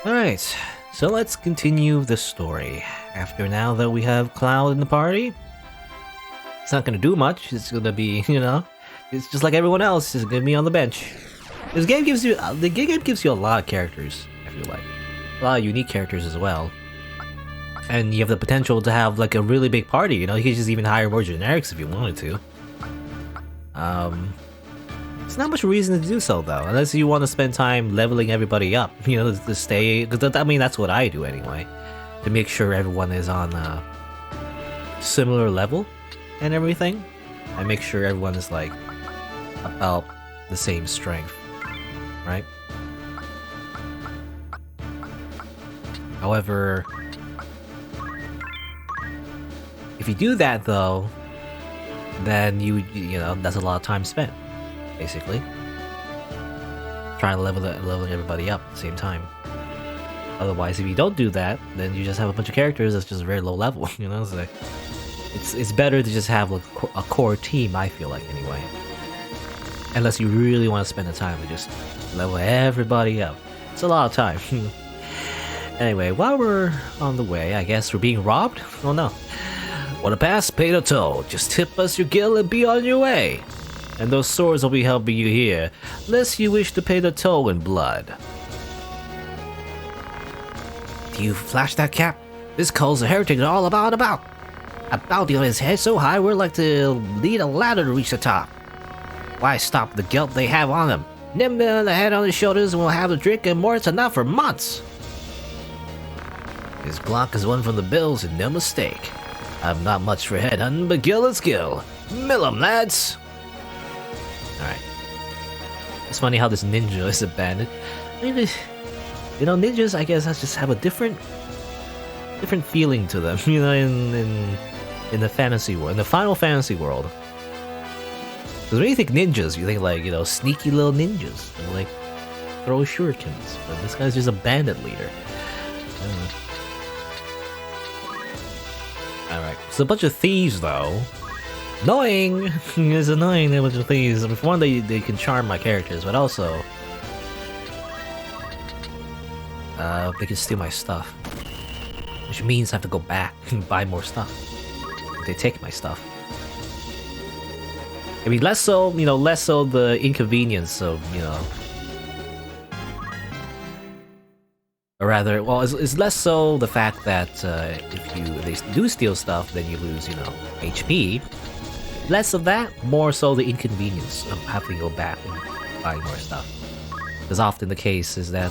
Alright, so let's continue the story. After now that we have Cloud in the party, it's not gonna do much, it's gonna be, it's just like everyone else, it's gonna be on the bench. The game gives you a lot of characters, I feel like. A lot of unique characters as well. And you have the potential to have like a really big party, you could just even hire more generics if you wanted to. There's not much reason to do so though, unless you want to spend time leveling everybody up, to stay, because I mean that's what I do anyway, to make sure everyone is on a similar level and everything. I make sure everyone is like about the same strength, right? However, if you do that though, then you know that's a lot of time spent, basically trying to level everybody up at the same time. Otherwise, if you don't do that, then you just have a bunch of characters that's just very low level. So it's better to just have a core team, I feel like, anyway. Unless you really want to spend the time to just level everybody up. It's a lot of time. Anyway, while we're on the way, I guess we're being robbed? Oh no. Want to pass? Pay the toll. Just tip us your gill and be on your way. And those swords will be helping you here, unless you wish to pay the toll in blood. Do you flash that cap? This Cole's a heretic all about. A bounty on his head so high we're like to need a ladder to reach the top. Why stop the guilt they have on them? Nip on the head on his shoulders and we'll have a drink and more than enough for months. His Glock is one from the bills and no mistake. I'm not much for headhunting, but Gil is Gil. Mill 'em, lads! Alright. It's funny how this ninja is a bandit. I mean, ninjas, I guess, just have a different feeling to them, in the fantasy world, in the Final Fantasy world. Because when you think ninjas, you think like, sneaky little ninjas. Like, throw shurikens. But this guy's just a bandit leader. Alright, so a bunch of thieves though. Annoying! It's annoying, a bunch of thieves. For one, they can charm my characters, but also they can steal my stuff. Which means I have to go back and buy more stuff. They take my stuff. I mean, less so the inconvenience of, or rather, well, it's less so the fact that if they do steal stuff, then you lose, HP. Less of that, more so the inconvenience of having to go back and buy more stuff. Because often the case is that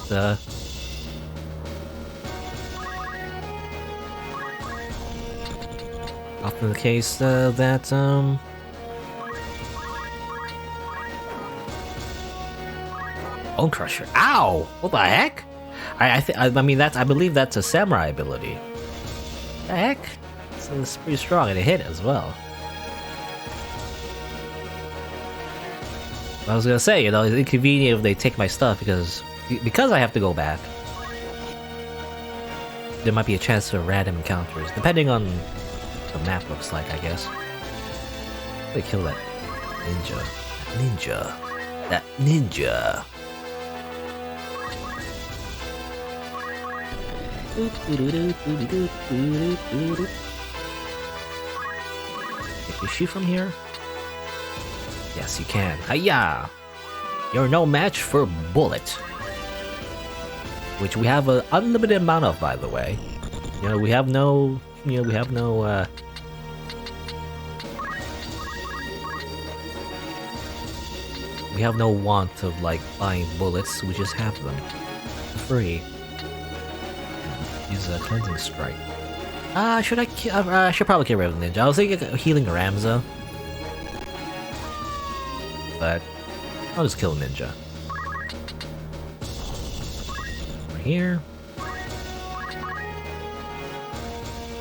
Bone Crusher. Ow! What the heck? I believe that's a samurai ability. The heck? It's pretty strong and it hit as well. I was gonna say, it's inconvenient if they take my stuff because I have to go back. There might be a chance for random encounters, depending on what the map looks like, I guess. They kill that ninja. That ninja. Can you shoot from here? Yes, you can. Hiya! You're no match for Bullet. Which we have an unlimited amount of, by the way. We have no want of, like, buying bullets. We just have them. Free. Use a cleansing strike. I should probably get rid of the ninja. I was thinking of healing Ramza. But I'll just kill a ninja. Over here.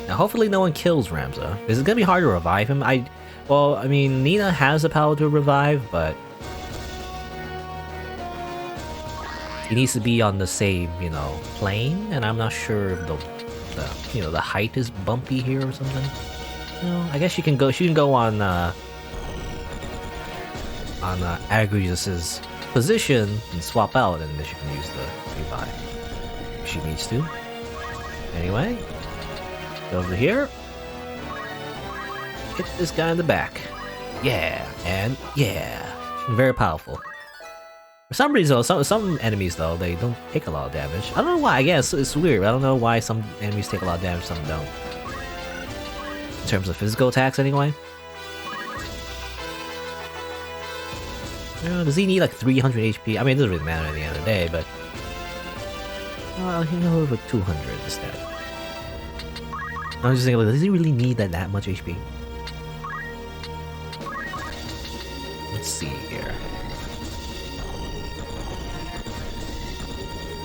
Now hopefully no one kills Ramza. Is it gonna be hard to revive him? Nina has the power to revive, but he needs to be on the same, plane, and I'm not sure if the height is bumpy here or something. I guess she can go on Agrius's position and swap out, and then she can use the revive. if she needs to. Anyway, go over here. Hit this guy in the back. Yeah, and yeah. Very powerful. For some reason, some enemies though, they don't take a lot of damage. I don't know why, I guess it's weird. I don't know why some enemies take a lot of damage, some don't. In terms of physical attacks anyway. Does he need like 300 HP? I mean, it doesn't really matter at the end of the day, but... he can go over 200 instead. I was just thinking, does he really need that much HP? Let's see here.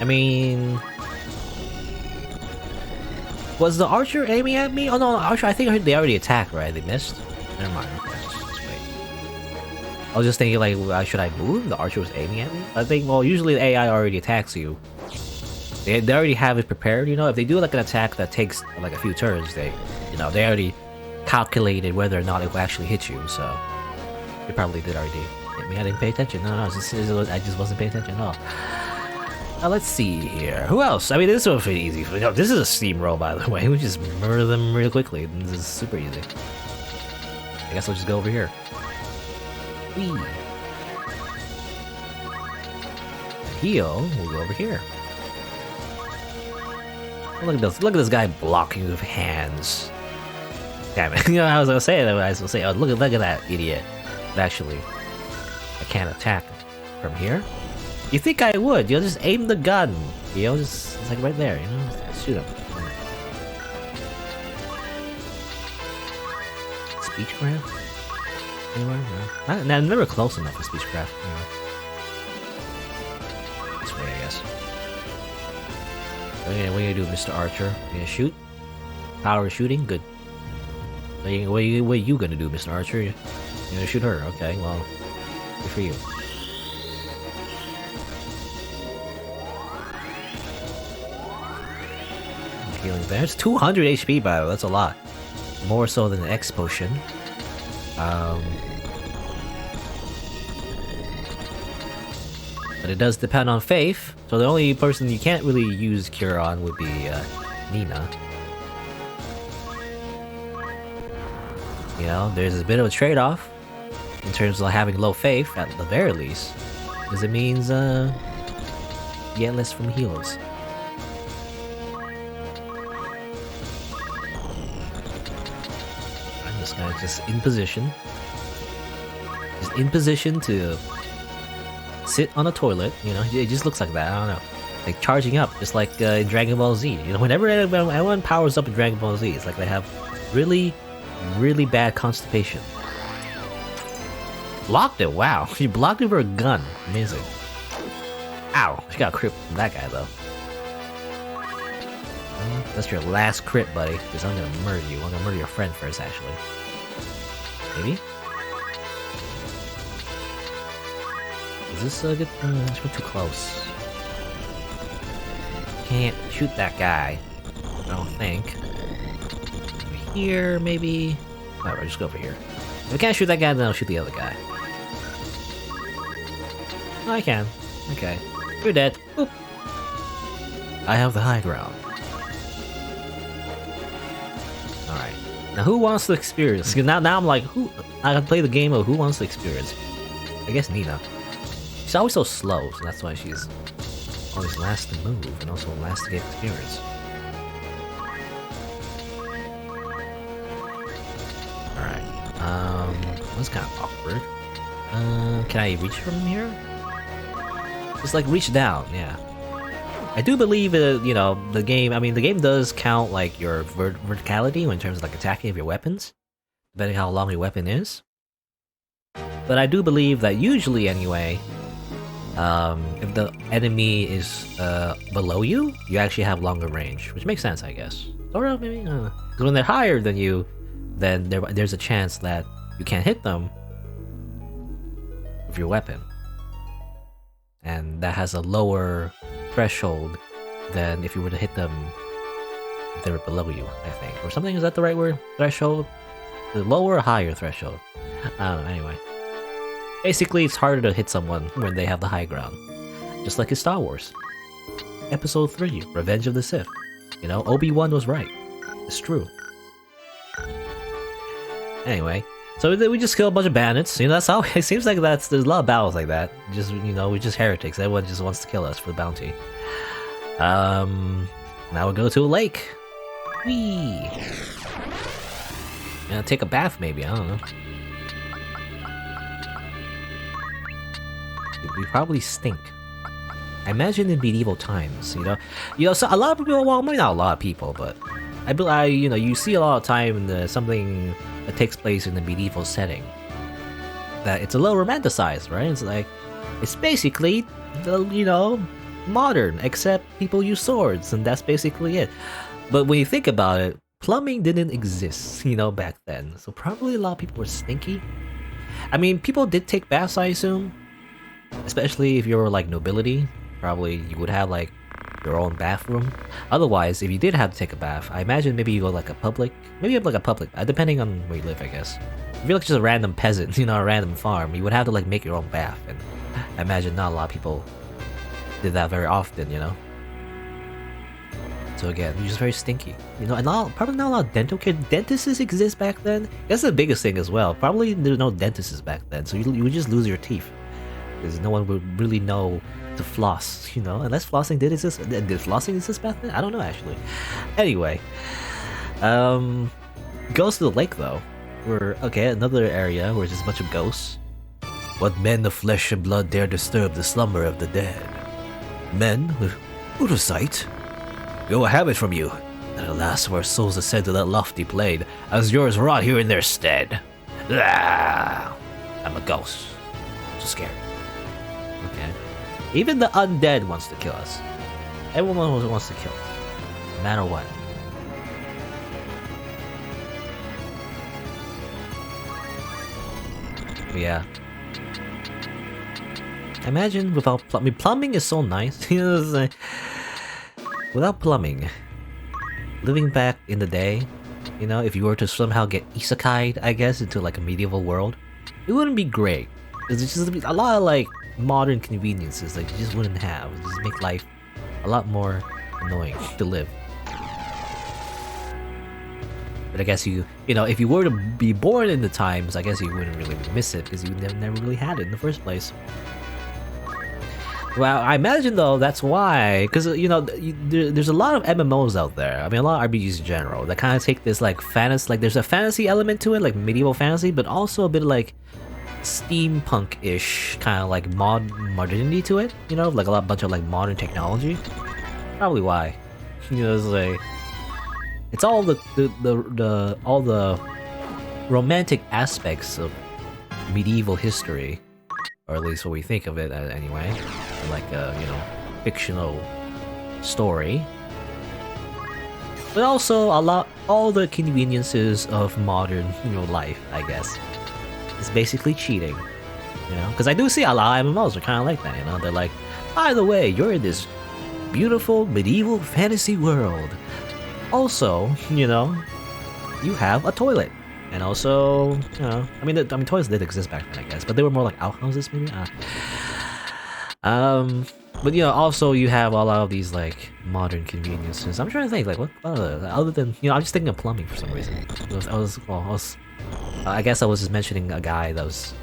I mean... Was the archer aiming at me? Oh no, archer, I think they already attacked, right? They missed? Never mind. Just wait. I was just thinking, like, should I move? The archer was aiming at me? I think, well, usually the AI already attacks you. They already have it prepared, you know? If they do like an attack that takes like a few turns, they already calculated whether or not it will actually hit you, so... They probably did already hit me. I didn't pay attention. No, I just wasn't paying attention at all. Let's see here. Who else? I mean, this was pretty easy. This is a steamroll, by the way. We just murder them real quickly. This is super easy. I guess I'll just go over here. Whee! Heal. We'll go over here. Look at this. Look at this guy blocking with hands. Damn it! I was gonna say that. I was gonna say, oh, look at that idiot. But actually, I can't attack from here. You think I would? You'll just aim the gun. It's like right there. Just shoot him. Speechcraft? Anywhere? No. I'm never close enough for speechcraft. This way, I guess. What are you gonna do, Mr. Archer? You gonna shoot? Power shooting? Good. What are you gonna do, Mr. Archer? You're gonna shoot her? Okay, well, good for you. Healing there. It's 200 HP, by the way. That's a lot. More so than the X potion. But it does depend on faith. So the only person you can't really use cure on would be Nina. There's a bit of a trade-off in terms of having low faith, at the very least, because it means you get less from heals. And this guy's just in position. Just in position to sit on a toilet, it just looks like that, I don't know. Like charging up, just like in Dragon Ball Z. Whenever anyone powers up in Dragon Ball Z, it's like they have really bad constipation. Blocked it, wow. She blocked it with her gun. Amazing. Ow, she got a crit from that guy though. That's your last crit, buddy, because I'm gonna murder you. I'm gonna murder your friend first, actually. Maybe? Is this a good... Let's go too close. Can't shoot that guy. I don't think. Over here, maybe... Alright, just go over here. If I can't shoot that guy, then I'll shoot the other guy. Oh, I can. Okay. You're dead. Boop. I have the high ground. Alright. Now who wants to experience? Now I'm like, I can play the game of who wants to experience. I guess Nina. She's always so slow, so that's why she's always last to move and also last to get experience. Alright. That's kind of awkward. Can I reach from here? Just like reach down, yeah. I do believe the game does count like your verticality in terms of like attacking of your weapons, depending how long your weapon is. But I do believe that usually anyway, if the enemy is below you, you actually have longer range, which makes sense, I guess. Or maybe, because when they're higher than you, then there's a chance that you can't hit them with your weapon. And that has a lower threshold than if you were to hit them if they were below you, I think. Or something, is that the right word? Threshold? The lower or higher threshold? I don't know, anyway. Basically, it's harder to hit someone when they have the high ground. Just like in Star Wars. Episode 3, Revenge of the Sith. You know, Obi-Wan was right. It's true. Anyway, so we just kill a bunch of bandits. You know, that's how it seems like there's a lot of battles like that. Just, you know, we're just heretics. Everyone just wants to kill us for the bounty. Now we'll go to a lake. Whee! Take a bath, maybe. I don't know. We probably stink. I imagine in medieval times, so a lot of people. Well, maybe not a lot of people, but you see a lot of time in something that takes place in the medieval setting. That it's a little romanticized, right? It's basically modern, except people use swords, and that's basically it. But when you think about it, plumbing didn't exist, back then. So probably a lot of people were stinky. I mean, people did take baths, I assume. Especially if you were like nobility, probably you would have like your own bathroom. Otherwise, if you did have to take a bath, I imagine maybe you go like a public, depending on where you live, I guess. If you're like just a random peasant, a random farm, you would have to like make your own bath, and I imagine not a lot of people did that very often, So again, you're just very stinky, and probably not a lot of dental care. Dentists exist back then. That's the biggest thing as well. Probably there's no dentists back then, so you would just lose your teeth. Because no one would really know to floss, unless flossing did exist. Did flossing exist back then? I don't know, actually. Anyway, goes to the lake though. Another area where there's a bunch of ghosts. What men of flesh and blood dare disturb the slumber of the dead? Men who to sight? We will have it from you. And alas, our souls ascend to that lofty plane, as yours rot here in their stead. Ah, I'm a ghost. So scary. Okay. Even the undead wants to kill us. Everyone wants to kill us. No matter what. But yeah. Imagine without plumbing. Plumbing is so nice. Without plumbing, living back in the day, if you were to somehow get isekai'd, I guess, into like a medieval world, it wouldn't be great. There's just a lot of like modern conveniences that you just wouldn't have. It just make life a lot more annoying to live. But I guess if you were to be born in the times, I guess you wouldn't really miss it because you never really had it in the first place. Well, I imagine though that's why, because there's a lot of MMOs out there. I mean, a lot of RPGs in general that kind of take this like fantasy, like there's a fantasy element to it, like medieval fantasy, but also a bit of like steampunk-ish kind of like modernity to it. Like a bunch of like modern technology. Probably why. It's like it's all the romantic aspects of medieval history, or at least what we think of it as anyway. Like a fictional story, but also all the conveniences of modern life, I guess. It's basically cheating, because I do see a lot of MMOs are kind of like that. They're like, by the way, you're in this beautiful medieval fantasy world. Also, you have a toilet, and also I mean toilets did exist back then, I guess, but they were more like outhouses maybe. But also you have a lot of these like modern conveniences. I'm trying to think like what other than I'm just thinking of plumbing for some reason. I guess I was just mentioning a guy that was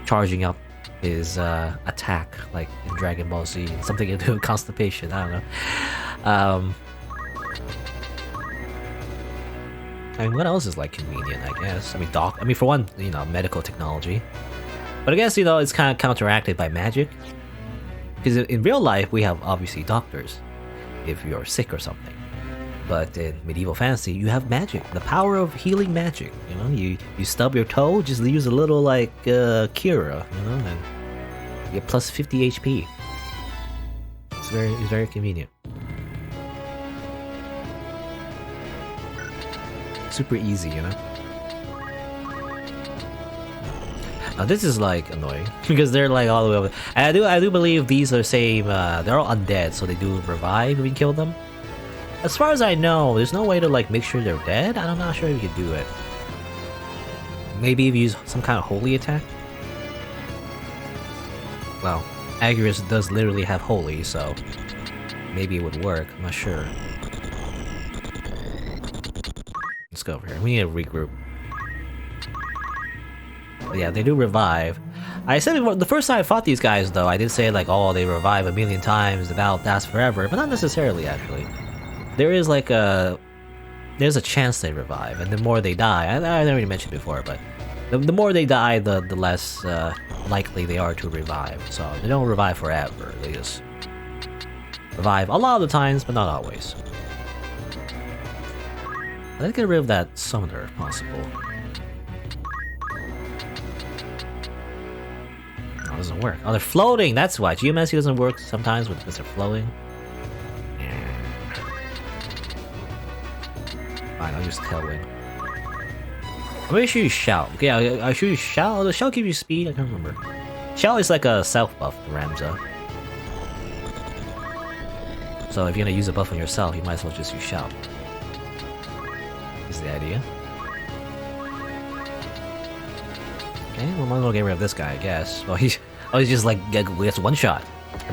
charging up his attack like in Dragon Ball Z, something to do with constipation. I don't know. I mean, what else is like convenient? I guess. I mean, for one, medical technology. But I guess, it's kind of counteracted by magic. Because in real life, we have obviously doctors if you're sick or something. But in medieval fantasy, you have magic. The power of healing magic. You stub your toe, just use a little like cura, and you get plus 50 HP. It's very convenient. Super easy, Now this is like annoying because they're like all the way over. And I do believe these are same. They're all undead, so they do revive if you kill them. As far as I know, there's no way to like make sure they're dead. I'm not sure if you can do it. Maybe if you use some kind of holy attack. Well, Agrius does literally have holy, so maybe it would work. I'm not sure. Let's go over here. We need to regroup. But yeah, they do revive. I said before, the first time I fought these guys, though, I did say like, oh, they revive a million times, the battle lasts forever, but not necessarily actually. There is like there's a chance they revive, and the more they die, I already mentioned before, but the more they die, the less likely they are to revive. So they don't revive forever. They just revive a lot of the times, but not always. Let's get rid of that summoner if possible. Oh, it doesn't work. Oh, they're floating. That's why geomancy doesn't work sometimes because they're floating. Fine, I'll use Tailwind. I'm gonna shoot you Shout. Okay, I'll shoot you Shout. Oh, does Shout give you speed? I can't remember. Shout is like a self buff to Ramza. So if you're gonna use a buff on yourself, you might as well just use Shout. Is the idea. Okay, well, might as well get rid of this guy, I guess. Well, he's just like gets one shot.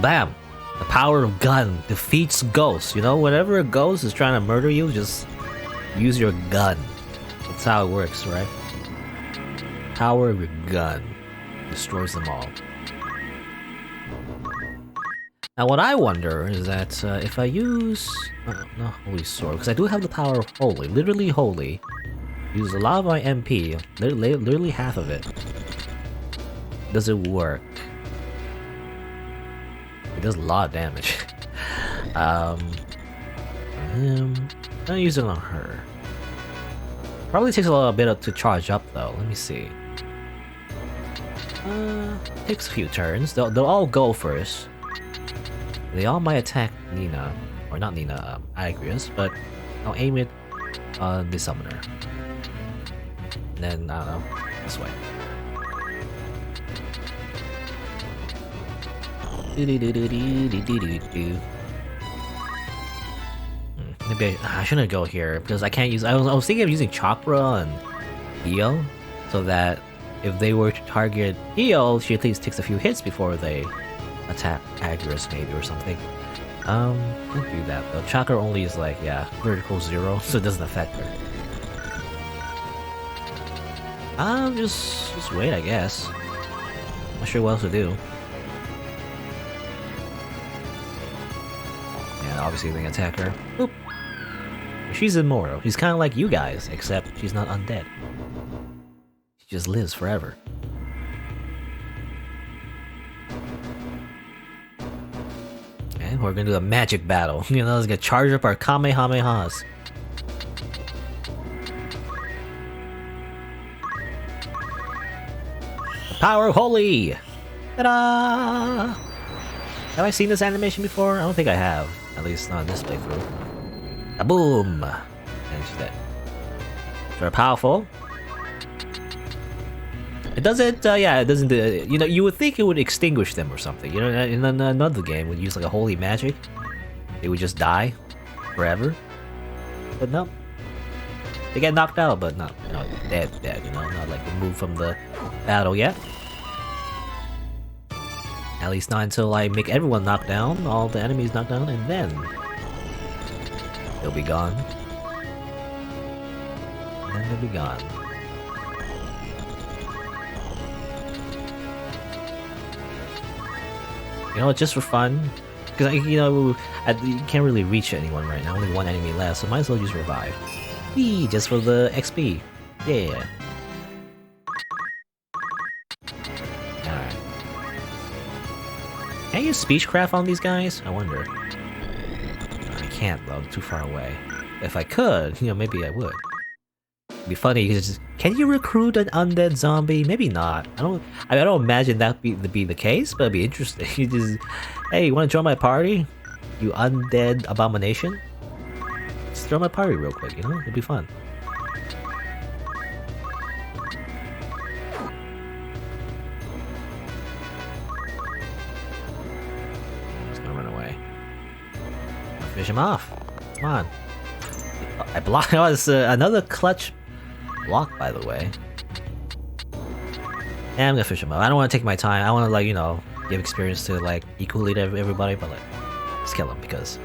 Bam! The power of gun defeats ghosts. You know, whenever a ghost is trying to murder you, just use your gun. That's how it works, right? Power of your gun destroys them all. Now what I wonder is that if I use... not Holy Sword, because I do have the power of Holy, literally Holy. Use a lot of my MP, literally half of it. Does it work? It does a lot of damage. I'm gonna use it on her. Probably takes a little bit to charge up though. Let me see. Takes a few turns. They'll all go first. They all might attack Nina, or not Nina, Agrius, but I'll aim it on the summoner. And then I don't know, this way. Maybe I shouldn't go here because I can't use. I was thinking of using Chakra and Io, so that if they were to target Io, she at least takes a few hits before they attack Agrius maybe or something. Can't do that though. Chakra only is like, yeah, vertical 0, so it doesn't affect her. Just wait, I guess. Not sure what else to do. Yeah, obviously they can attack her. Boop. She's immortal. She's kind of like you guys, except she's not undead. She just lives forever. Okay, we're gonna do a magic battle. You know, let's get charge up our Kamehamehas. Power of Holy! Ta-da! Have I seen this animation before? I don't think I have. At least not in this playthrough. A boom! And she's dead. Very powerful. It doesn't, yeah, it doesn't, you know, you would think it would extinguish them or something. You know, in another game, would use like a holy magic. They would just die forever. But no. They get knocked out, but not, you know, dead, you know, not like removed from the battle yet. At least not until I make everyone knock down, all the enemies knock down, and then they'll be gone. And then they'll be gone. You know, just for fun, because you know you can't really reach anyone right now. Only one enemy left, so might as well just revive. Whee! Just for the XP. Yeah. Alright. Can I use Speechcraft on these guys? I wonder. I can't though, I'm too far away. If I could, you know, maybe I would. It'd be funny because can you recruit an undead zombie? Maybe not. I don't imagine that be the case, but it'd be interesting. You just, hey, you want to join my party? You undead abomination? Just throw my party real quick, you know? It'd be fun. I'm just gonna run away. Finish him off. Come on. I blocked. Oh, it's another clutch block, by the way. And I'm gonna fish him up. I don't want to take my time. I want to, like, you know, give experience to like equally to everybody, but like just kill them, because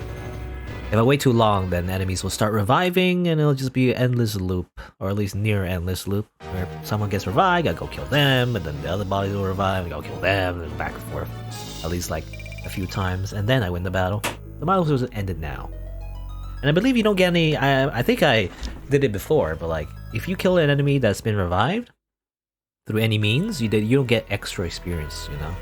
if I wait too long, then enemies will start reviving and it'll just be an endless loop, or at least near endless loop, where someone gets revived, I go kill them, and then the other bodies will revive, I go kill them, and back and forth, at least like a few times, and then I win the battle. The battle was ended now. And I believe you don't get any, I think I did it before, but like, if you kill an enemy that's been revived, through any means, you don't get extra experience, you know?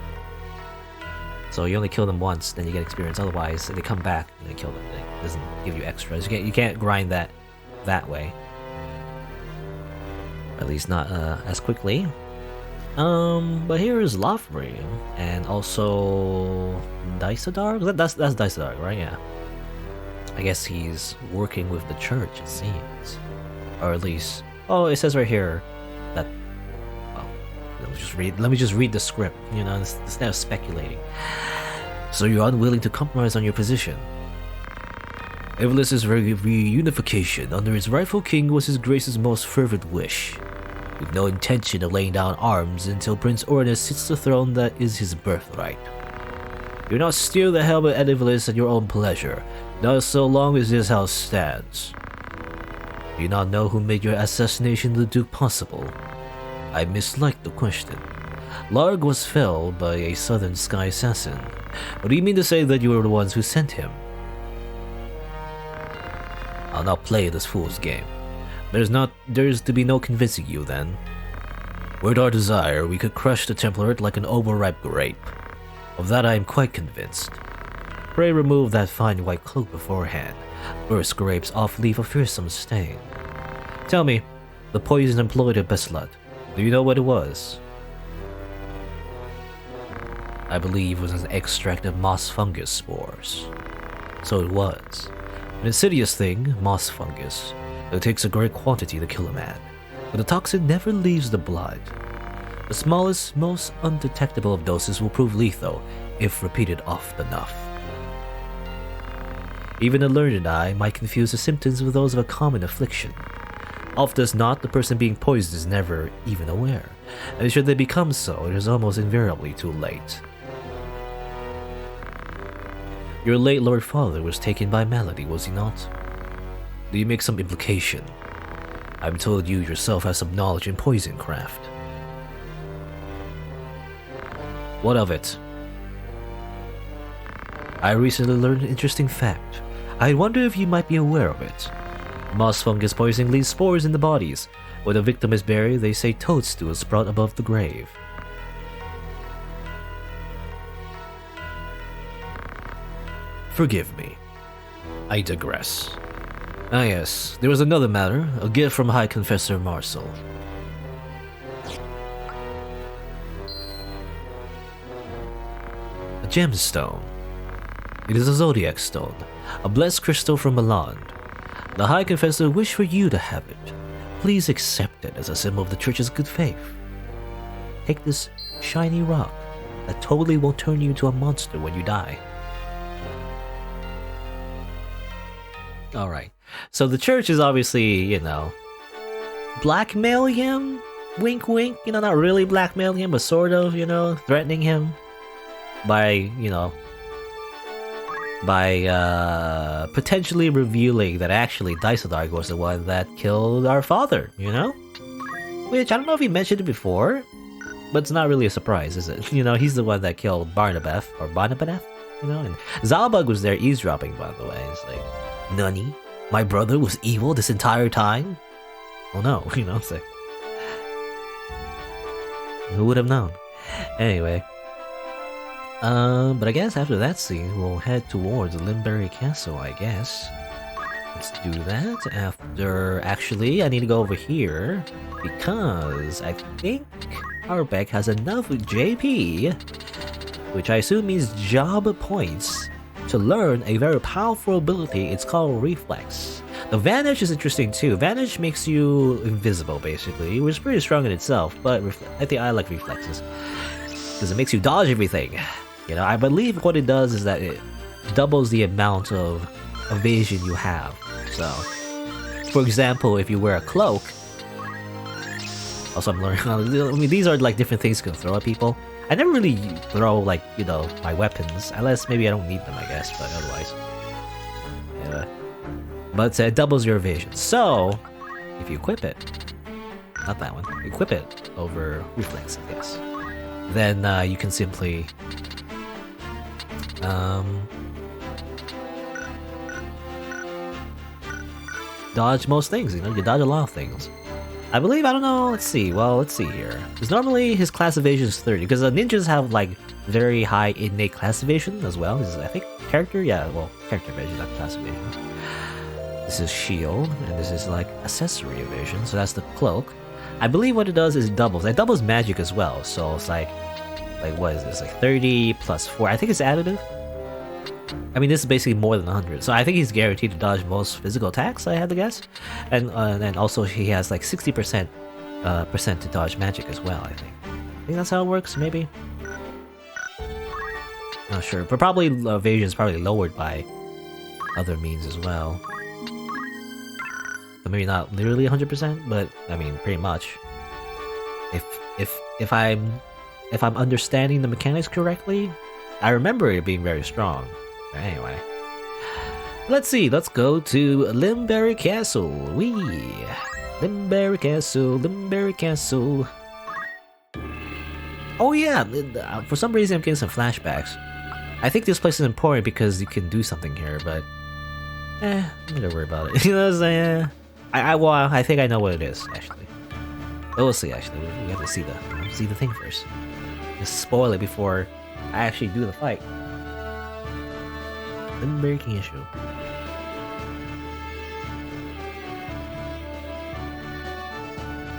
So you only kill them once, then you get experience, otherwise they come back and they kill them, it doesn't give you extras. You can't grind that way. At least not as quickly. But here is Lofri, and also Daisadar? That's Daisadar, right? Yeah. I guess he's working with the church, it seems. Or at least... Oh, it says right here that... Well, let me just read the script, you know, instead of speculating. So you're unwilling to compromise on your position. Ivalice's reunification under its rightful king was his grace's most fervent wish. With no intention of laying down arms until Prince Ornus sits the throne that is his birthright. Do not steer the helmet at Ivalice at your own pleasure, not so long as this house stands. Do you not know who made your assassination of the Duke possible? I mislike the question. Larg was felled by a Southern Sky assassin. What do you mean to say that you were the ones who sent him? I'll not play this fool's game. There's to be no convincing you then. Were our desire, we could crush the Template like an overripe grape. Of that I am quite convinced. Pray remove that fine white cloak beforehand. Burst grapes off leave a fearsome stain. Tell me, the poison employed at Beslut, do you know what it was? I believe it was an extract of moss fungus spores. So it was. An insidious thing, moss fungus. It takes a great quantity to kill a man, but the toxin never leaves the blood. The smallest, most undetectable of doses will prove lethal if repeated often enough. Even a learned eye might confuse the symptoms with those of a common affliction. Oft as not, the person being poisoned is never even aware, and should they become so, it is almost invariably too late. Your late Lord Father was taken by malady, was he not? Do you make some implication? I'm told you yourself have some knowledge in poison craft. What of it? I recently learned an interesting fact. I wonder if you might be aware of it. Moss fungus poisoning leaves spores in the bodies. When a victim is buried, they say toadstools sprout above the grave. Forgive me. I digress. Ah yes, there was another matter, a gift from High Confessor Marcel. A gemstone. It is a zodiac stone, a blessed crystal from Milan. The High Confessor wished for you to have it. Please accept it as a symbol of the Church's good faith. Take this shiny rock that totally won't turn you into a monster when you die. Alright, so the Church is obviously, you know, blackmailing him? Wink wink, you know, not really blackmailing him, but sort of, you know, threatening him by, you know, by potentially revealing that actually Daisadarg was the one that killed our father, you know? Which, I don't know if he mentioned it before, but it's not really a surprise, is it? You know, he's the one that killed Barnabeth, or Barnabeth, you know? And Zalbug was there eavesdropping, by the way. It's like, Nani? My brother was evil this entire time? Oh no, you know, so... Who would have known? Anyway. But I guess after that scene, we'll head towards Limberry Castle, I guess. Let's do that after... Actually, I need to go over here, because I think Harbeck has enough JP, which I assume means job points, to learn a very powerful ability. It's called Reflex. The Vanish is interesting too. Vanish makes you invisible, basically, which is pretty strong in itself, but I think I like Reflexes, because it makes you dodge everything. You know, I believe what it does is that it doubles the amount of evasion you have. So, for example, if you wear a cloak... Also, I'm learning... I mean, these are like different things you can throw at people. I never really throw, like, you know, my weapons, unless maybe I don't need them, I guess, but otherwise. Yeah. But it doubles your evasion. So, if you equip it, not that one, equip it over reflex, I guess, then you can simply dodge most things, you know, you dodge a lot of things. I believe, I don't know, let's see here. Because normally his class evasion is 30, because ninjas have like very high innate class evasion as well. This is, I think, character evasion, not class evasion. This is shield, and this is like accessory evasion, so that's the cloak. I believe what it does is it doubles magic as well, so it's like what is this, like 30 plus 4, I think it's additive. I mean, this is basically more than 100, so I think he's guaranteed to dodge most physical attacks, I had to guess. And also he has like 60% to dodge magic as well, I think. I think that's how it works, maybe? Not sure, but probably evasion is probably lowered by other means as well. So maybe not literally 100%, but I mean, pretty much. If I'm understanding the mechanics correctly, I remember it being very strong. Anyway, let's see. Let's go to Limberry Castle. Limberry Castle. Oh yeah, for some reason I'm getting some flashbacks. I think this place is important because you can do something here, but I'm gonna worry about it. You know what I'm saying? I think I know what it is actually. But we'll see. Actually, we have to see the thing first. Just spoil it before I actually do the fight. Limberry Castle.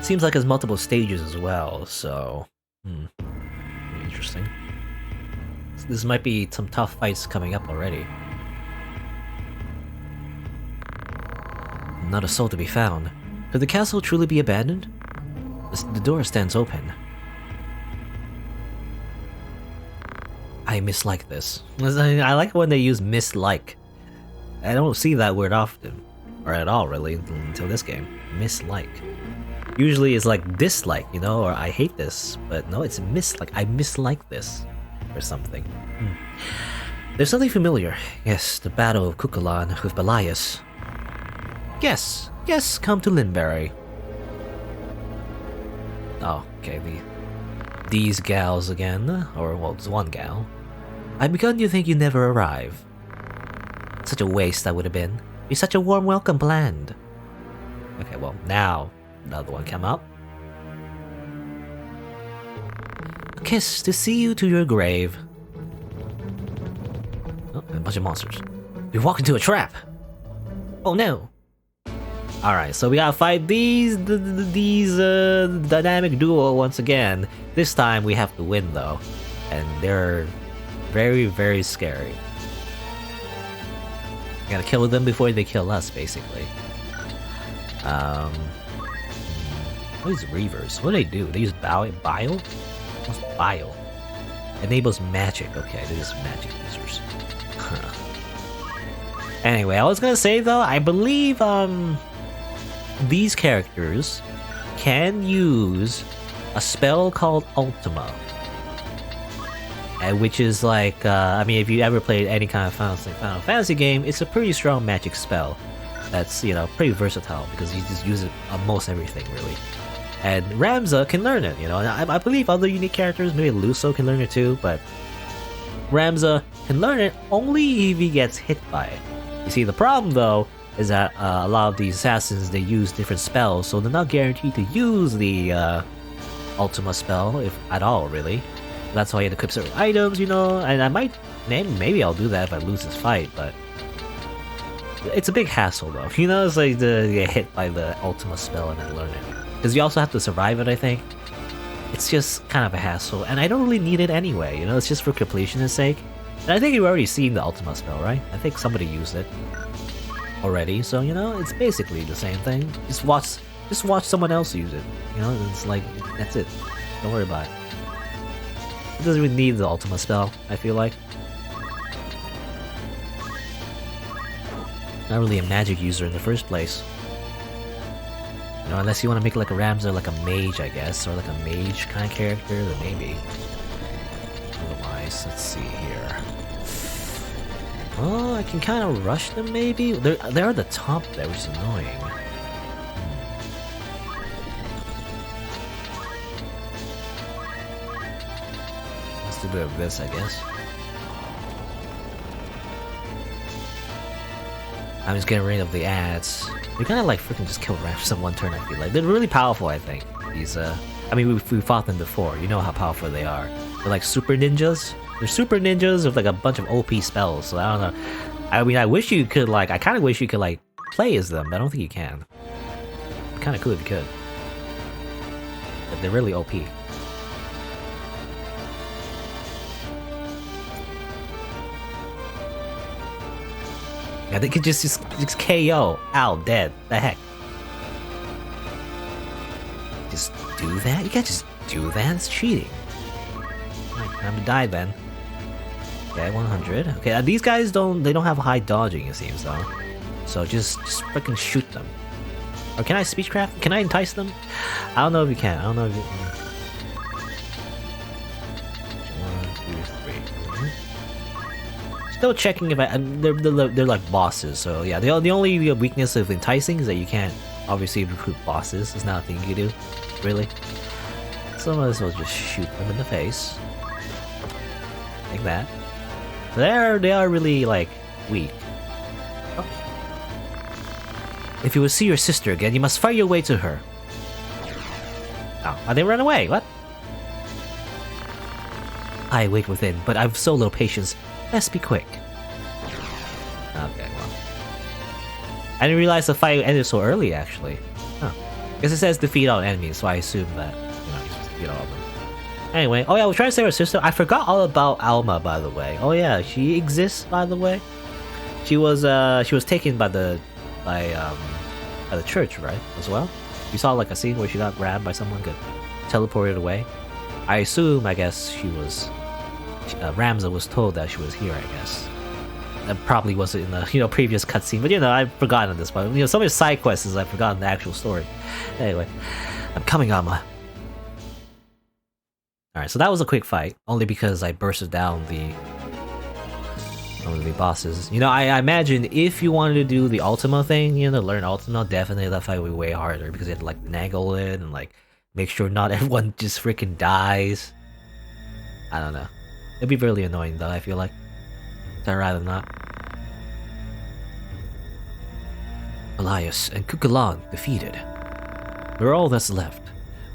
Seems like there's multiple stages as well, so interesting. This might be some tough fights coming up already. Not a soul to be found. Could the castle truly be abandoned? The door stands open. I mislike this. I like when they use mislike. I don't see that word often, or at all really, until this game. Mislike. Usually it's like dislike, you know, or I hate this, but no, it's mislike. I mislike this, or something. There's something familiar. Yes, the battle of Kukulkan with Ivalice. Yes, come to Limberry. Oh, okay, these gals again, or well, it's one gal. I've begun to think you never arrive. Such a waste that would have been. Be such a warm welcome planned. Okay, well, now another one come up. A kiss to see you to your grave. Oh, and a bunch of monsters. We walk into a trap. Oh no. Alright, so we gotta fight these dynamic duo once again. This time we have to win though, and they're very, very scary. We gotta kill them before they kill us, basically. What is Reavers? What do they do? They use bile? What's bile? Enables magic. Okay, they're just magic users. Anyway, I was gonna say though, I believe these characters can use a spell called Ultima, which is like, I mean, if you ever played any kind of Final Fantasy game, it's a pretty strong magic spell that's, you know, pretty versatile because you just use it on most everything, really. And Ramza can learn it, you know, and I believe other unique characters, maybe Luso can learn it too, but Ramza can learn it only if he gets hit by it. You see, the problem though is that a lot of these assassins, they use different spells, so they're not guaranteed to use the Ultima spell, if at all, really. That's why you equip certain items, you know, and I might, maybe I'll do that if I lose this fight, but it's a big hassle though, you know, it's like to get hit by the Ultima spell and then learn it. Because you also have to survive it, I think. It's just kind of a hassle, and I don't really need it anyway, you know, it's just for completion's sake. And I think you've already seen the Ultima spell, right? I think somebody used it already, so you know, it's basically the same thing. Just watch someone else use it, you know, it's like, that's it. Don't worry about it. It doesn't really need the Ultima spell, I feel like. Not really a magic user in the first place. You know, unless you want to make like a Ramza, like a mage, I guess, or like a mage kind of character, then maybe. guys. Let's see here. Oh, I can kind of rush them maybe? They're at the top there, which is annoying. Let's do a bit of this, I guess. I'm just getting rid of the ads. We kind of like freaking just kill Ramza in one turn, I feel like. They're really powerful, I think. These, I mean, we fought them before. You know how powerful they are. They're like super ninjas. They're super ninjas with like a bunch of OP spells, so I don't know. I mean, I wish you could like, I kind of wish you could like play as them, but I don't think you can. Kind of cool if you could. But they're really OP. Yeah, they could just KO. Ow, dead. The heck? Just do that? You can't just do that? It's cheating. Alright, time to die then. Okay, 100. Okay, these guys don't have high dodging, it seems though. So just freaking shoot them. Or can I speechcraft? Can I entice them? I don't know if you can. I don't know if you can. 1, 2, 3. Still checking if they're like bosses, so yeah. The only weakness of enticing is that you can't obviously recruit bosses. It's not a thing you do, really. So I might as well just shoot them in the face, like that. So they are really like weak. Oh. If you will see your sister again, you must fight your way to her. Oh, they ran away. What? I wait within, but I've so little patience. Let's be quick. Okay, well. I didn't realize the fight ended so early, actually. Huh. Because it says defeat all enemies, so I assume that, you know, you just defeat all of them. Anyway, oh yeah, I was trying to say her sister. I forgot all about Alma, by the way. Oh yeah, she exists, by the way. She was taken by the church, right? As well. You saw like a scene where she got grabbed by someone, got teleported away. I assume, I guess she was. Ramza was told that she was here, I guess. That probably wasn't in the previous cutscene, but I've forgotten this part. So many side quests I've forgotten the actual story. Anyway, I'm coming, Alma. Alright, so that was a quick fight, only because I bursted down one of the bosses. I imagine if you wanted to do the Ultima thing, learn Ultima, definitely that fight would be way harder because you had to like naggle it and like make sure not everyone just freaking dies. I don't know. It'd be really annoying though, I feel like. I'd rather not. Elias and Kukulan defeated. We're all that's left.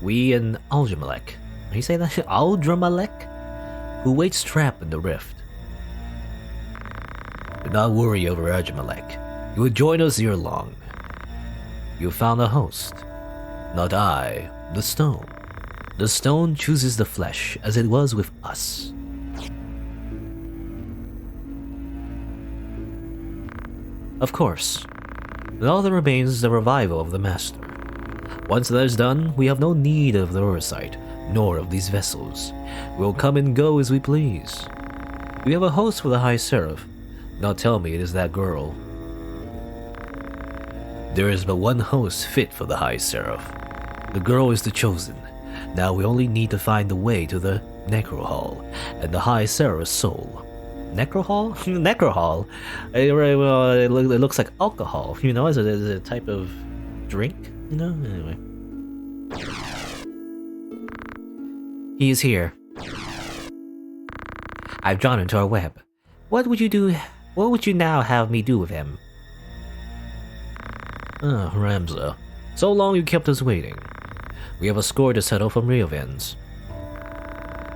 We and Aldramalek. How you say that? Aldramalek? Who waits trapped in the rift. Do not worry over Aldramalek. He will join us ere long. You found a host. Not I, the stone. The stone chooses the flesh, as it was with us. Of course. Then all that remains is the revival of the Master. Once that is done, we have no need of the oversight, nor of these vessels. We will come and go as we please. We have a host for the High Seraph. Now tell me it is that girl. There is but one host fit for the High Seraph. The girl is the chosen. Now we only need to find the way to the Necro Hall and the High Seraph's soul. Necro Hall? Necro Hall? It looks like alcohol, is it a type of drink, Anyway. He is here. I've drawn him to our web. What would you now have me do with him? Ramza. So long you kept us waiting. We have a score to settle from Riovens.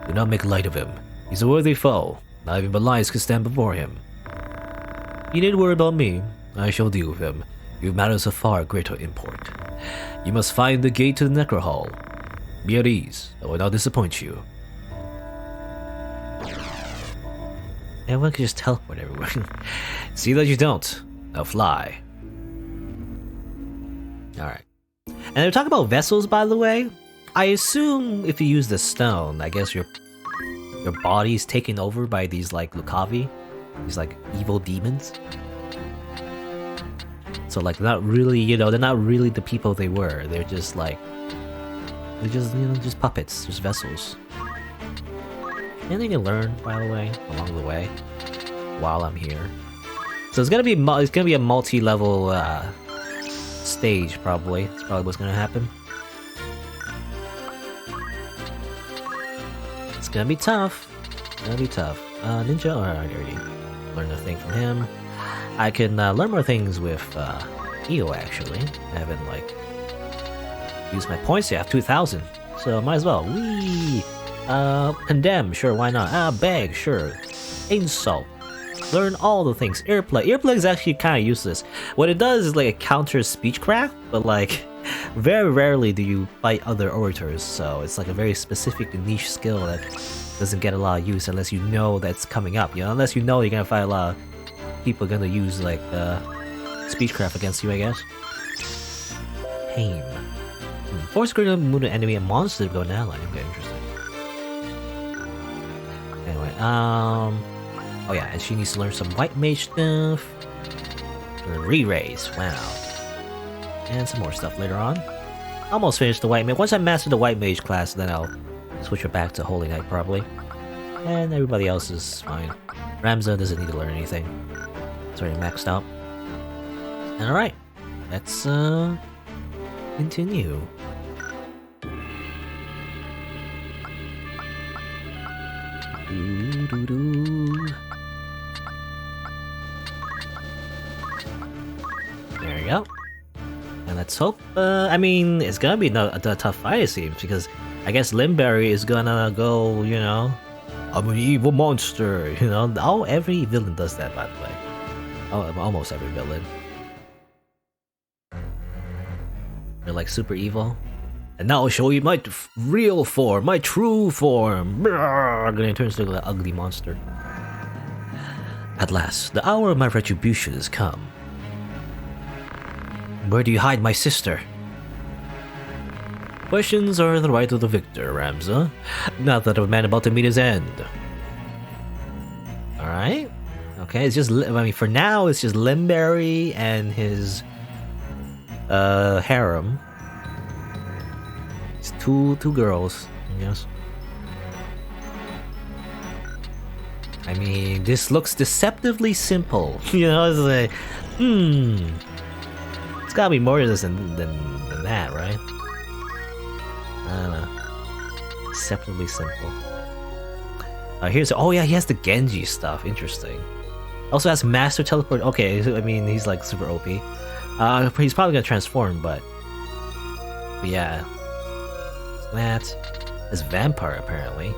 Do not make light of him. He's a worthy foe. Not even Belias could stand before him. You need worry about me. I shall deal with him. You have matters of far greater import. You must find the gate to the Necro Hall. Be at ease. I will not disappoint you. Everyone can just teleport everywhere. See that you don't. Now fly. Alright. And they're talking about vessels, by the way. I assume if you use the stone, I guess your body's taken over by these like Lucavi, these like evil demons. So like they're not really, they're not really the people they were. They're just like, just puppets, just vessels. Anything to learn, by the way, along the way, while I'm here. So it's gonna be a multi-level stage, probably. That's probably what's gonna happen. It's gonna be tough. It's gonna be tough. Ninja, or I already learned a thing from him. I can learn more things with EO, actually. I haven't, like, used my points yet. I have 2,000, so might as well. Whee! Condemn, sure, why not? Beg, sure. Insult. Learn all the things. Earplug. Earplug is actually kind of useless. What it does is, like, it counters speechcraft, but, like, very rarely do you fight other orators, so it's like a very specific niche skill that doesn't get a lot of use unless you know that's coming up, you know? Unless you know you're gonna fight a lot of people gonna use, like, speechcraft against you, I guess. Pain. Force grenade move an enemy and monster to go an ally. Okay, interesting. Anyway, oh yeah, and she needs to learn some white mage stuff. Re-raise, wow. And some more stuff later on. Almost finished the white mage. Once I master the white mage class, then I'll switch her back to Holy Knight, probably. And everybody else is fine. Ramza doesn't need to learn anything. It's already maxed out. And alright, let's continue. There you go. And let's hope, I mean, it's gonna be a tough fight, it seems, because I guess Limberry is gonna go, you know, I'm an evil monster, you know. Oh, every villain does that, by the way. Oh, almost every villain. They're like super evil. And now I'll show you my real form, my true form. I'm gonna turn into an ugly monster. At last, the hour of my retribution has come. Where do you hide my sister? Questions are the right of the victor, Ramza. Not that of a man about to meet his end. Alright. Okay, it's just, I mean, for now, it's just Limberry and his harem. It's two girls, I guess. I mean, this looks deceptively simple. You know, it's like, it's gotta be more to this than that, right? I don't know. Deceptively simple. Here's, oh yeah, he has the Genji stuff. Interesting. Also has Master Teleport. Okay, I mean, he's like super OP. He's probably gonna transform, but yeah. That is Vampire, apparently.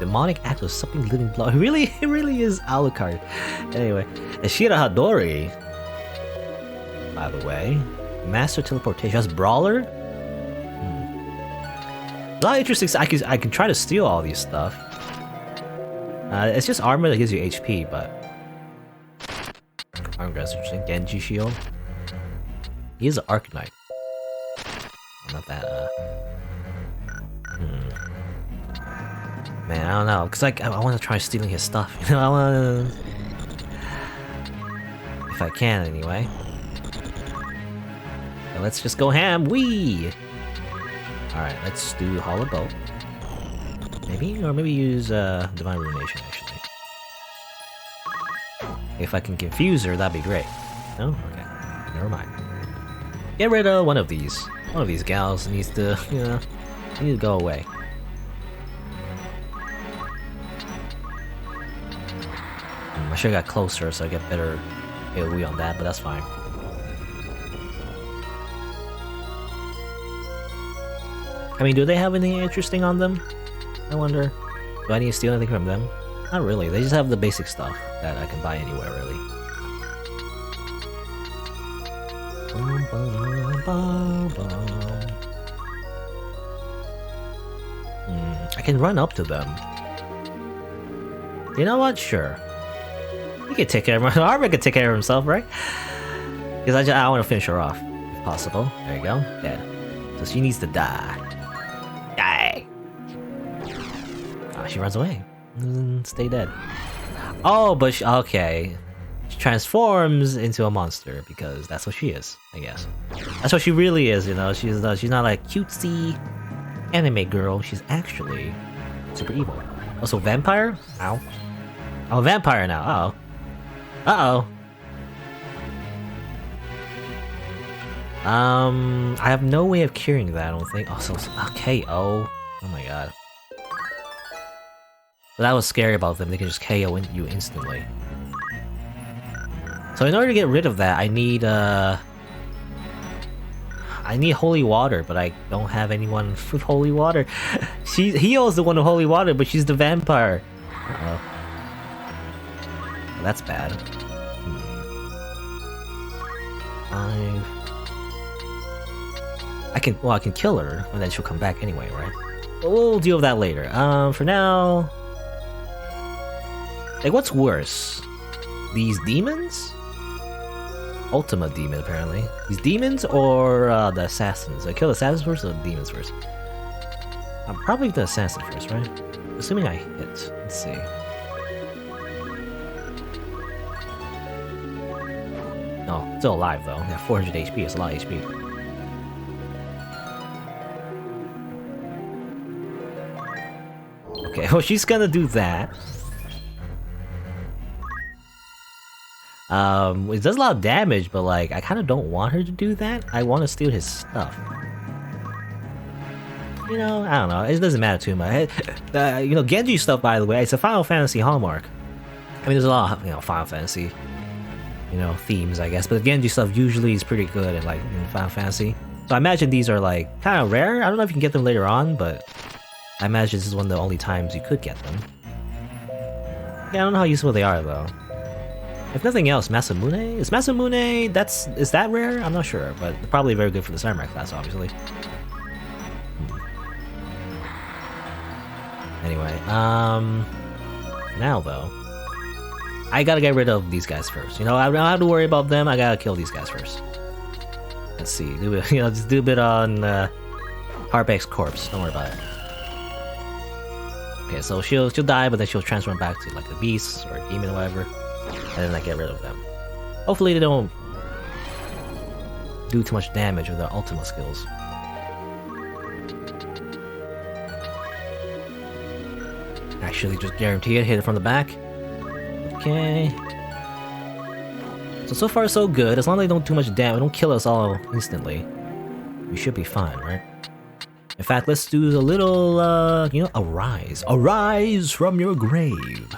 Demonic act of something living blood. It really is Alucard. Anyway, and Shira Hadori, by the way. Master Teleportation. That's Brawler? A lot of interesting stuff. I can try to steal all these stuff. It's just armor that gives you HP, but armor that's interesting. Genji shield. He is an Arcanite. Not that. Man, I don't know, cause like I want to try stealing his stuff. You know, I want to, if I can, anyway. So let's just go ham. Wee. All right, let's do Hollow Bolt. Maybe, or maybe use Divine Ruination actually. If I can confuse her, that'd be great. No, okay, never mind. Get rid of one of these. One of these gals needs to, you know, need to go away. I should have got closer so I get better AoE on that, but that's fine. I mean, do they have anything interesting on them? I wonder. Do I need to steal anything from them? Not really, they just have the basic stuff that I can buy anywhere, really. I can run up to them. You know what? Sure. He can take care of my Armor can take care of himself, right? Because I want to finish her off, if possible. There you go. Dead. So she needs to die. Die! Oh, she runs away. Stay dead. Oh, but okay. She transforms into a monster because that's what she is, I guess. That's what she really is, you know. She's not like cutesy anime girl. She's actually super evil. Also vampire? Ow. I'm a vampire now. Uh-oh. I have no way of curing that, I don't think. Oh, so KO. Oh my god. So that was scary about them, they can just KO you instantly. So in order to get rid of that, I need holy water, but I don't have anyone with holy water. He owes the one with holy water, but she's the vampire. Uh-oh. Well, that's bad. I can kill her, and then she'll come back anyway, right? But we'll deal with that later. For now... Like, what's worse? These demons? Ultima demon, apparently. These demons or the assassins? I kill the assassins first or the demons first? Probably the assassin first, right? Assuming I hit. Let's see. No, still alive though. Yeah, 400 HP. It's a lot of HP. Okay, well she's gonna do that. It does a lot of damage, but like, I kind of don't want her to do that. I want to steal his stuff. You know, I don't know. It doesn't matter too much. You know, Genji stuff, by the way, it's a Final Fantasy hallmark. I mean, there's a lot of, you know, Final Fantasy, you know, themes, I guess. But the Genji stuff usually is pretty good in, like, in Final Fantasy. So I imagine these are, like, kind of rare. I don't know if you can get them later on, but I imagine this is one of the only times you could get them. Yeah, I don't know how useful they are, though. If nothing else, Masamune? Is Masamune, is that rare? I'm not sure, but probably very good for the Samurai class, obviously. Anyway, now though, I gotta get rid of these guys first. You know, I don't have to worry about them, I gotta kill these guys first. Let's see, just do a bit on Harbeck's corpse, don't worry about it. Okay, so she'll die, but then she'll transform back to like a beast or a demon or whatever. And then I get rid of them. Hopefully they don't do too much damage with their Ultima skills. Actually, just guarantee it. Hit it from the back. Okay. So far so good. As long as they don't do much damage, don't kill us all instantly, we should be fine, right? In fact, let's do a little, you know, arise. Arise from your grave.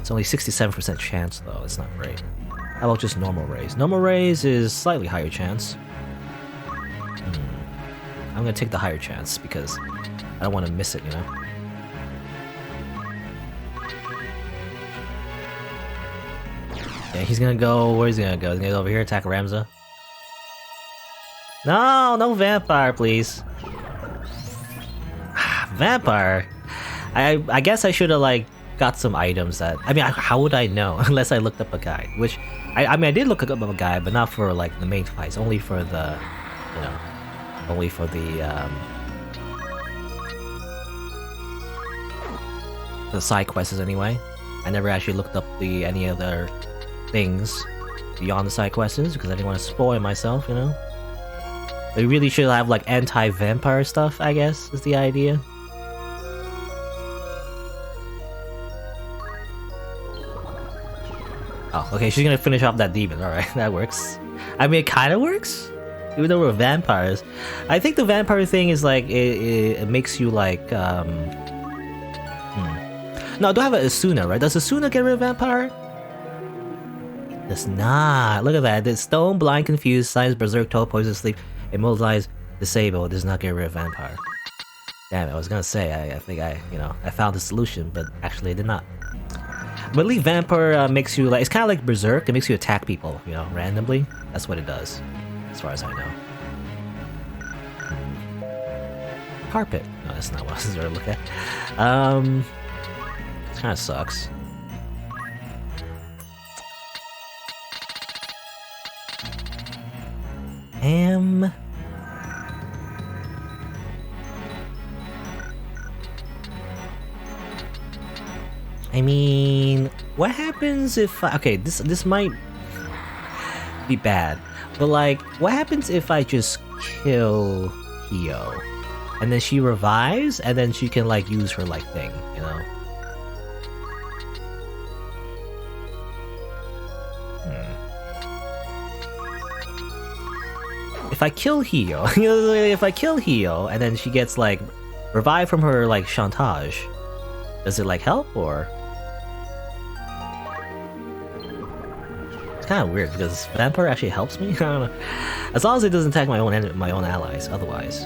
It's only 67% chance though, it's not great. How about just normal raise? Normal raise is slightly higher chance. I'm gonna take the higher chance because I don't want to miss it, you know? Yeah, he's gonna go, where's he gonna go? He's gonna go over here, attack Ramza. No vampire, please. Vampire? I guess I should've like got some items that, I mean, how would I know unless I looked up a guide? Which I mean, I did look up a guide, but not for like the main fights, only for the, you know, only for the side quests anyway. I never actually looked up any other things beyond the side quests because I didn't want to spoil myself, you know. We really should have like anti-vampire stuff, I guess, is the idea. Oh, okay, she's gonna finish off that demon. Alright, that works. I mean, it kinda works, even though we're vampires. I think the vampire thing is like, it makes you like, No, I don't have a Asuna, right? Does Asuna get rid of vampire? It does not. Look at that. The stone, blind, confused, silence, berserk, total, poison, sleep, immobilize, disable. It does not get rid of vampire. Damn it, I was gonna say, I think I found the solution, but actually I did not. But at least vampire makes you like, it's kind of like berserk. It makes you attack people, you know, randomly. That's what it does, as far as I know. Carpet. No, that's not what I was going to look at. It kind of sucks. I mean, what happens if okay, this might be bad, but like, what happens if I just kill Hio? and then she revives, and then she can like use her like thing, you know. If I kill Hio, if I kill Hio, and then she gets like revived from her like chantage, does it like help or? It's kind of weird because vampire actually helps me. I don't know. As long as it doesn't attack my own allies. Otherwise,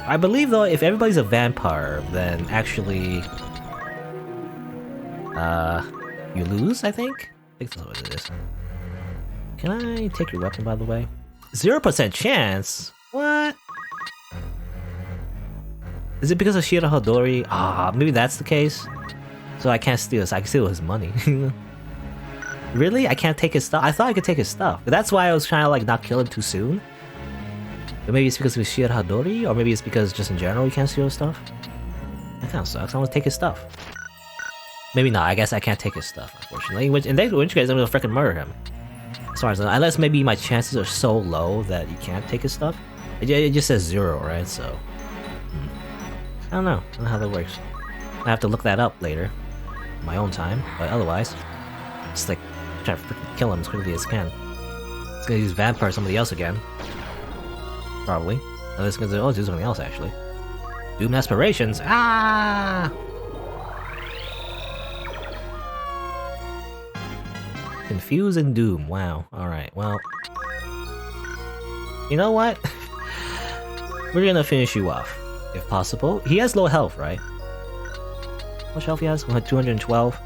I believe though, if everybody's a vampire, then actually, you lose. I think that's what it is. Can I take your weapon, by the way? 0% chance? What? Is it because of Shira Hodori? Ah, maybe that's the case. So I can't steal this. I can steal his money. Really? I can't take his stuff? I thought I could take his stuff. But that's why I was trying to like not kill him too soon. But maybe it's because of Shira Hodori? Or maybe it's because just in general you can't steal his stuff? That kind of sucks. I want to take his stuff. Maybe not. I guess I can't take his stuff, unfortunately. In which case I'm gonna freaking murder him. As far as I know, unless maybe my chances are so low that you can't take his stuff. It just says 0, right? So I don't know how that works. I have to look that up later, in my own time. But otherwise, just like try to freaking kill him as quickly as I can. It's gonna use vampire somebody else again, probably. Unless it's gonna do something else actually. Doom aspirations. Ah! Confuse and Doom. Wow. Alright, well. You know what? We're gonna finish you off, if possible. He has low health, right? How much health he has? 212?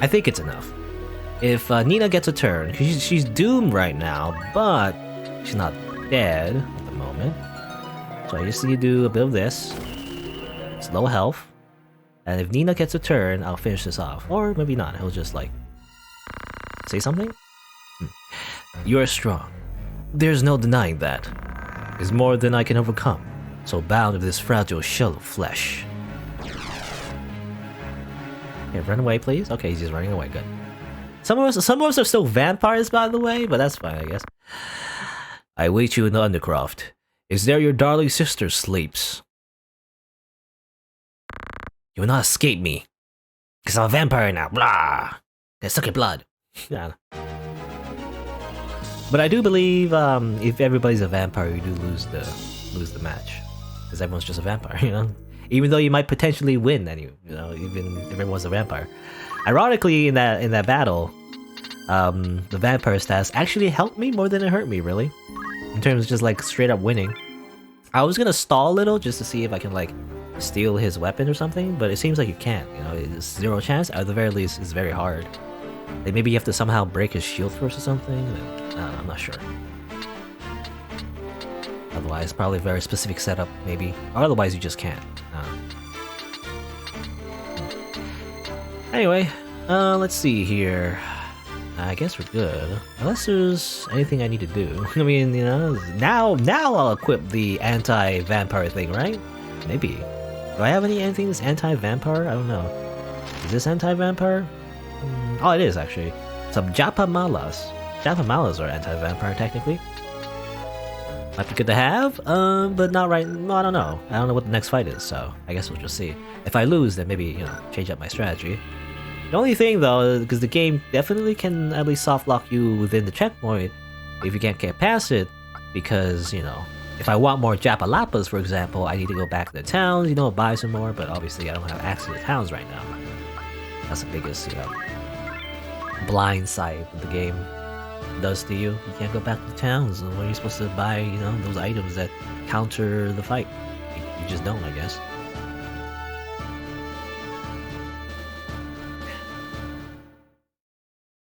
I think it's enough. If Nina gets a turn, she's doomed right now, but she's not dead at the moment. So I just need to do a bit of this. It's low health. And if Nina gets a turn, I'll finish this off. Or maybe not, he'll just like... say something? You are strong. There's no denying that. It's more than I can overcome. So bound of this fragile shell of flesh. Okay, run away please? Okay, he's just running away, good. Some of us are still vampires, by the way, but that's fine, I guess. I wait you in the Undercroft. Is there your darling sister sleeps? You will not escape me, because I'm a vampire now, blah! I suck your blood. Yeah. But I do believe, if everybody's a vampire, you do lose the match. Because everyone's just a vampire, you know? Even though you might potentially win, you know, even if everyone's a vampire. Ironically, in that battle, the vampire stats actually helped me more than it hurt me, really. In terms of just like straight up winning. I was gonna stall a little just to see if I can like steal his weapon or something, but it seems like you can't, you know, it's 0 chance. At the very least, it's very hard. Like maybe you have to somehow break his shield first or something, I'm not sure. Otherwise, probably a very specific setup, maybe. Or otherwise, you just can't. Anyway, let's see here. I guess we're good. Unless there's anything I need to do. I mean, you know, now I'll equip the anti-vampire thing, right? Maybe. Do I have anything that's anti-vampire? I don't know. Is this anti-vampire? Oh, it is actually. Some Japamalas. Japamalas are anti-vampire, technically. Might be good to have, but not right. No, I don't know. I don't know what the next fight is, so I guess we'll just see. If I lose, then maybe, you know, change up my strategy. The only thing though, because the game definitely can at least soft lock you within the checkpoint if you can't get past it, because, you know, if I want more Japalapas, for example, I need to go back to the towns, you know, buy some more, but obviously I don't have access to the towns right now. That's the biggest, you know, blind side of the game does to you. You can't go back to the towns, and when you're supposed to buy, you know, those items that counter the fight. You just don't, I guess.